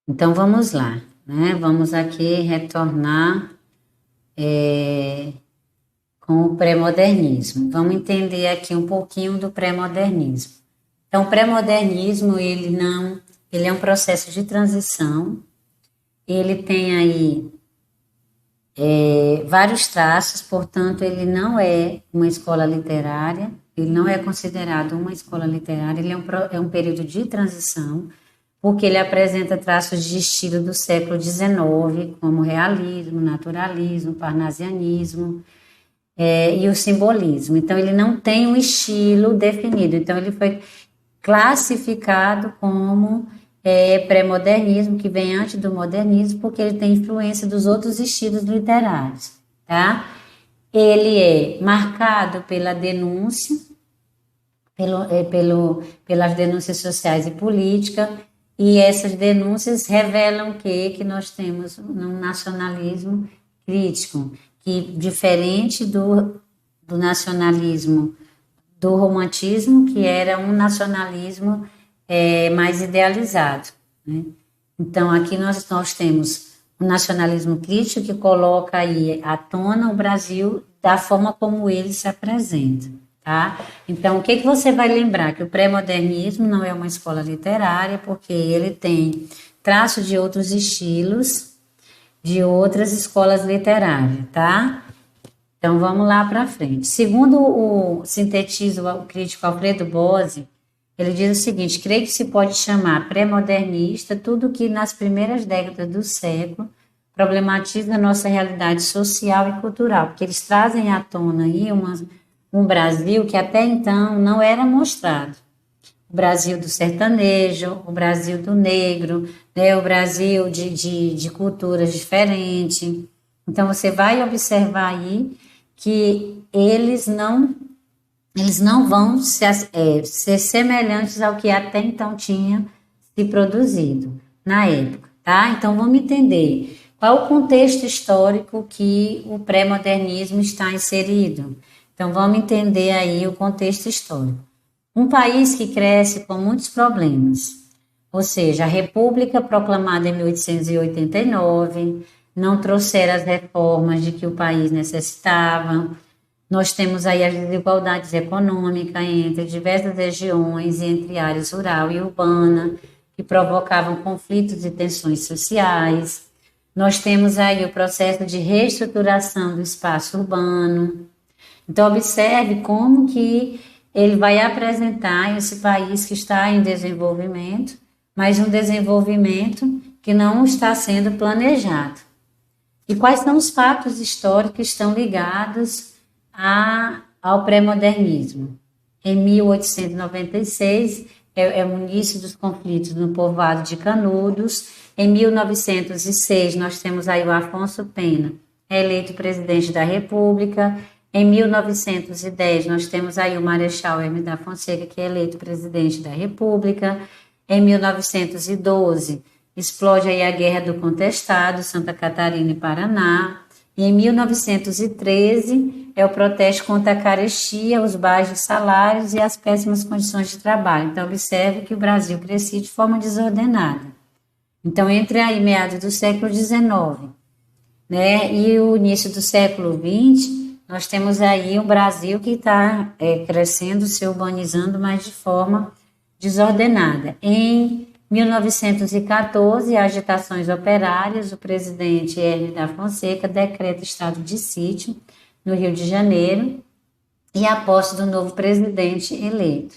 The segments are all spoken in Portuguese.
Então, vamos lá, né? Vamos aqui retornar com o pré-modernismo. Vamos entender aqui um pouquinho do pré-modernismo. Então, o pré-modernismo, ele é um processo de transição, ele tem aí vários traços, portanto, ele não é uma escola literária, ele não é considerado uma escola literária, ele é um período de transição, porque ele apresenta traços de estilo do século XIX, como realismo, naturalismo, parnasianismo, e o simbolismo. Então, ele não tem um estilo definido. Então, ele foi classificado como pré-modernismo, que vem antes do modernismo, porque ele tem influência dos outros estilos literários, tá? Ele é marcado pela denúncia, pelas denúncias sociais e políticas, e essas denúncias revelam que nós temos um nacionalismo crítico, que diferente do nacionalismo do romantismo, que era um nacionalismo mais idealizado, né? Então, aqui nós temos o nacionalismo crítico que coloca aí à tona o Brasil da forma como ele se apresenta, tá? Então, o que você vai lembrar? Que o pré-modernismo não é uma escola literária, porque ele tem traço de outros estilos, de outras escolas literárias, tá? Então, vamos lá para frente. Segundo o sintetiza o crítico Alfredo Bose, ele diz o seguinte: creio que se pode chamar pré-modernista tudo que nas primeiras décadas do século problematiza a nossa realidade social e cultural, porque eles trazem à tona aí um Brasil que até então não era mostrado. O Brasil do sertanejo, o Brasil do negro, né, o Brasil de culturas diferentes. Então, você vai observar aí que eles não vão ser semelhantes ao que até então tinha se produzido na época, tá? Então vamos entender qual o contexto histórico que o pré-modernismo está inserido. Então vamos entender aí o contexto histórico. Um país que cresce com muitos problemas, ou seja, a República proclamada em 1889 não trouxeram as reformas de que o país necessitava. Nós temos aí as desigualdades econômicas entre diversas regiões, entre áreas rural e urbana, que provocavam conflitos e tensões sociais. Nós temos aí o processo de reestruturação do espaço urbano. Então, observe como que ele vai apresentar esse país que está em desenvolvimento, mas um desenvolvimento que não está sendo planejado. E quais são os fatos históricos que estão ligados ao pré-modernismo? Em 1896, é o início dos conflitos no povoado de Canudos. Em 1906, nós temos aí o Afonso Pena, eleito presidente da República. Em 1910, nós temos aí o Marechal Hermes da Fonseca, que é eleito presidente da República. Em 1912, explode aí a Guerra do Contestado, Santa Catarina e Paraná. E em 1913, é o protesto contra a carestia, os baixos salários e as péssimas condições de trabalho. Então, observe que o Brasil crescia de forma desordenada. Então, entre aí meados do século XIX, né, e o início do século XX, nós temos aí um Brasil que está crescendo, se urbanizando, mas de forma desordenada. Em 1914, agitações operárias, o presidente Hermes da Fonseca decreta estado de sítio no Rio de Janeiro e a posse do novo presidente eleito.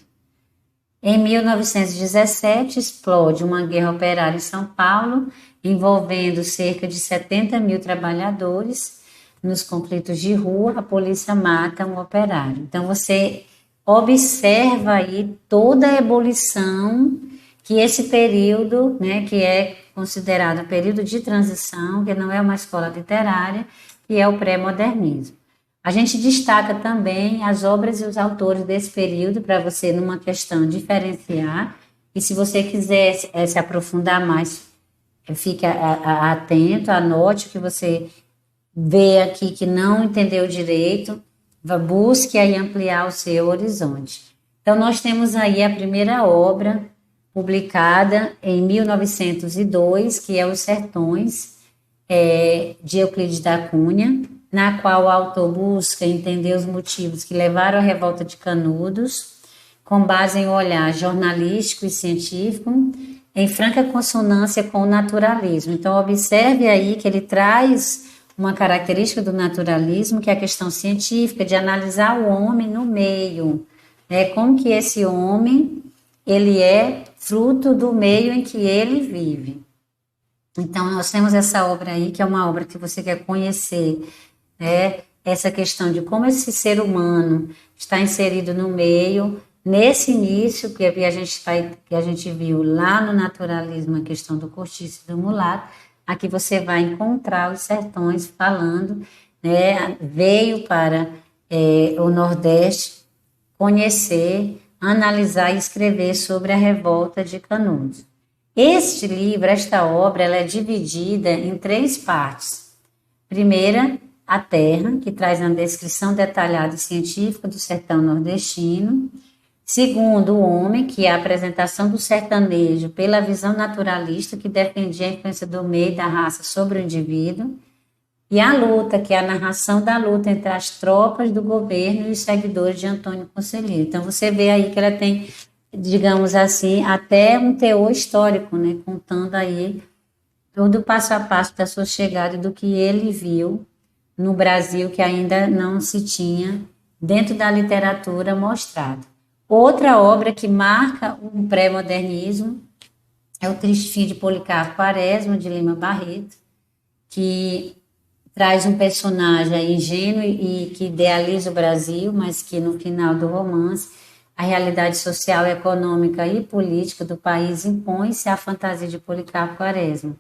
Em 1917, explode uma guerra operária em São Paulo, envolvendo cerca de 70 mil trabalhadores. Nos conflitos de rua, a polícia mata um operário. Então, você observa aí toda a ebulição que esse período, né, que é considerado um período de transição, que não é uma escola literária, que é o pré-modernismo. A gente destaca também as obras e os autores desse período para você, numa questão, diferenciar. E se você quiser se aprofundar mais, fique atento, anote o que você vê aqui que não entendeu direito, busque aí ampliar o seu horizonte. Então, nós temos aí a primeira obra publicada em 1902, que é Os Sertões, de Euclides da Cunha, na qual o autor busca entender os motivos que levaram à revolta de Canudos, com base em um olhar jornalístico e científico, em franca consonância com o naturalismo. Então, observe aí que ele traz uma característica do naturalismo, que é a questão científica, de analisar o homem no meio, né? Como que esse homem, ele é fruto do meio em que ele vive. Então, nós temos essa obra aí, que é uma obra que você quer conhecer, né? Essa questão de como esse ser humano está inserido no meio, nesse início que a gente viu lá no naturalismo, a questão do cortiço e do mulato, aqui você vai encontrar os sertões falando, né? Veio para o Nordeste conhecer, analisar e escrever sobre a revolta de Canudos. Este livro, esta obra, ela é dividida em 3 partes. Primeira, a terra, que traz uma descrição detalhada e científica do sertão nordestino. Segundo, o homem, que é a apresentação do sertanejo pela visão naturalista que defendia a influência do meio e da raça sobre o indivíduo. E a luta, que é a narração da luta entre as tropas do governo e os seguidores de Antônio Conselheiro. Então, você vê aí que ela tem, digamos assim, até um teor histórico, né? Contando aí todo o passo a passo da sua chegada e do que ele viu no Brasil, que ainda não se tinha dentro da literatura mostrado. Outra obra que marca um pré-modernismo é o Triste Fim de Policarpo Quaresma, de Lima Barreto, que traz um personagem ingênuo e que idealiza o Brasil, mas que no final do romance a realidade social, econômica e política do país impõe-se à fantasia de Policarpo Quaresma.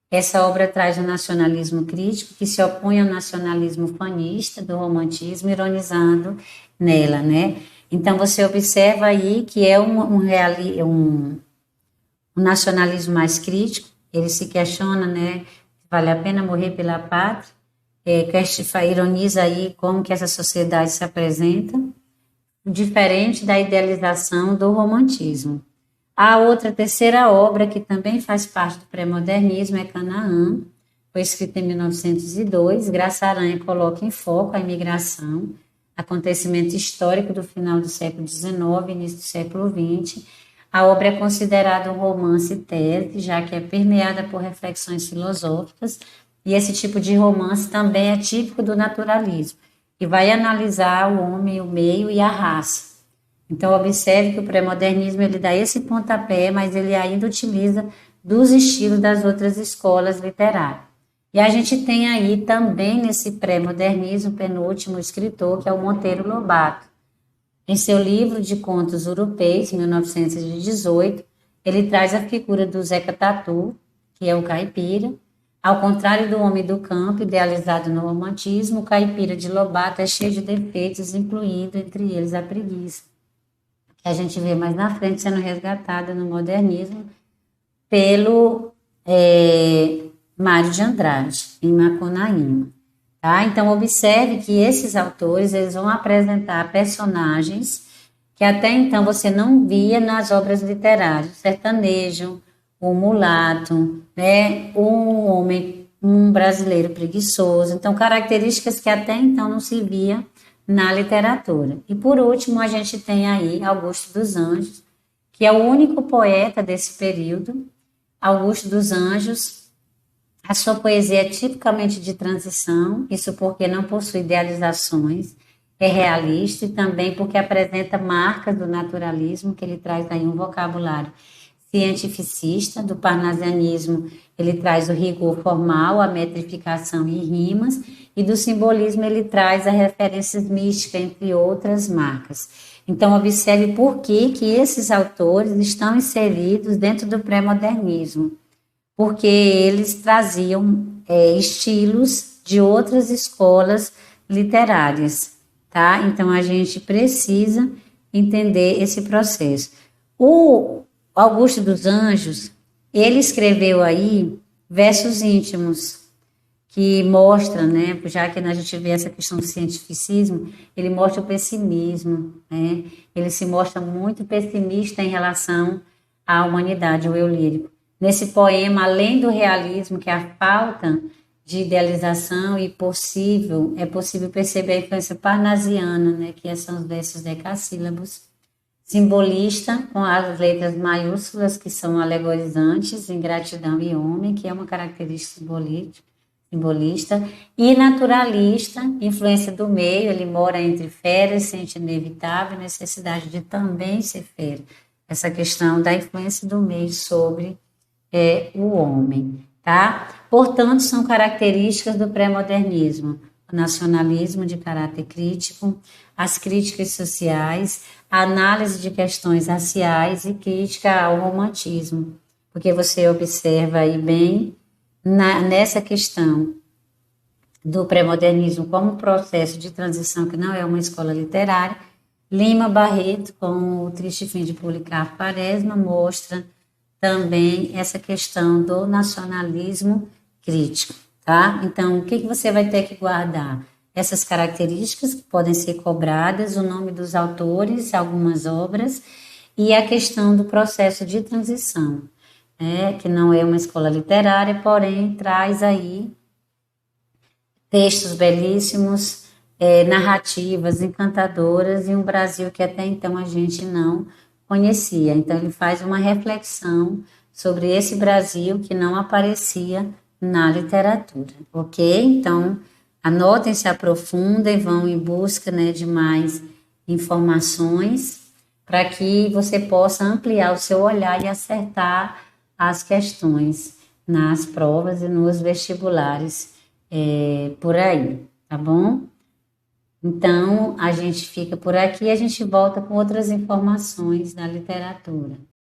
Essa obra traz um nacionalismo crítico que se opõe ao nacionalismo fanista do romantismo, ironizando nela, né? Então, você observa aí que é um nacionalismo mais crítico, ele se questiona, né? Vale a pena morrer pela pátria? Ironiza aí como que essa sociedade se apresenta, diferente da idealização do romantismo. A outra, terceira obra, que também faz parte do pré-modernismo, é Canaã, foi escrita em 1902. Graça Aranha coloca em foco a imigração, acontecimento histórico do final do século XIX, início do século XX. A obra é considerada um romance tese, já que é permeada por reflexões filosóficas, e esse tipo de romance também é típico do naturalismo, e vai analisar o homem, o meio e a raça. Então, observe que o pré-modernismo ele dá esse pontapé, mas ele ainda utiliza dos estilos das outras escolas literárias. E a gente tem aí também nesse pré-modernismo, penúltimo escritor, que é o Monteiro Lobato. Em seu livro de contos europeus, 1918, ele traz a figura do Zeca Tatu, que é o caipira. Ao contrário do homem do campo, idealizado no romantismo, o caipira de Lobato é cheio de defeitos, incluindo entre eles a preguiça, que a gente vê mais na frente sendo resgatada no modernismo pelo Mário de Andrade, em Macunaíma. Tá? Então, observe que esses autores eles vão apresentar personagens que até então você não via nas obras literárias. O sertanejo, o mulato, né? Um brasileiro preguiçoso. Então, características que até então não se via na literatura. E, por último, a gente tem aí Augusto dos Anjos, que é o único poeta desse período. Augusto dos Anjos, a sua poesia é tipicamente de transição, isso porque não possui idealizações, é realista e também porque apresenta marcas do naturalismo, que ele traz aí um vocabulário cientificista, do parnasianismo ele traz o rigor formal, a metrificação e rimas, e do simbolismo ele traz as referências místicas, entre outras marcas. Então, observe por que esses autores estão inseridos dentro do pré-modernismo, porque eles traziam estilos de outras escolas literárias, tá? Então, a gente precisa entender esse processo. O Augusto dos Anjos, ele escreveu aí versos íntimos, que mostra, né, já que a gente vê essa questão do cientificismo, ele mostra o pessimismo, né? Ele se mostra muito pessimista em relação à humanidade, o eu lírico. Nesse poema, além do realismo, que é a falta de idealização e é possível perceber a influência parnasiana, né, que são os versos decassílabos, simbolista, com as letras maiúsculas, que são alegorizantes, ingratidão e homem, que é uma característica simbolista, e naturalista, influência do meio, ele mora entre fera e sente inevitável necessidade de também ser fera. Essa questão da influência do meio sobre o homem, tá? Portanto, são características do pré-modernismo, o nacionalismo de caráter crítico, as críticas sociais, a análise de questões raciais e crítica ao romantismo, porque você observa aí bem nessa questão do pré-modernismo como processo de transição, que não é uma escola literária. Lima Barreto, com o Triste Fim de Policarpo Quaresma, mostra também essa questão do nacionalismo crítico, tá? Então, o que você vai ter que guardar? Essas características que podem ser cobradas, o nome dos autores, algumas obras, e a questão do processo de transição, né? Que não é uma escola literária, porém traz aí textos belíssimos, narrativas encantadoras e um Brasil que até então a gente não conhecia. Então, ele faz uma reflexão sobre esse Brasil que não aparecia na literatura, ok? Então, anotem, se aprofundem, vão em busca, né, de mais informações para que você possa ampliar o seu olhar e acertar as questões nas provas e nos vestibulares por aí, tá bom? Então, a gente fica por aqui e a gente volta com outras informações da literatura.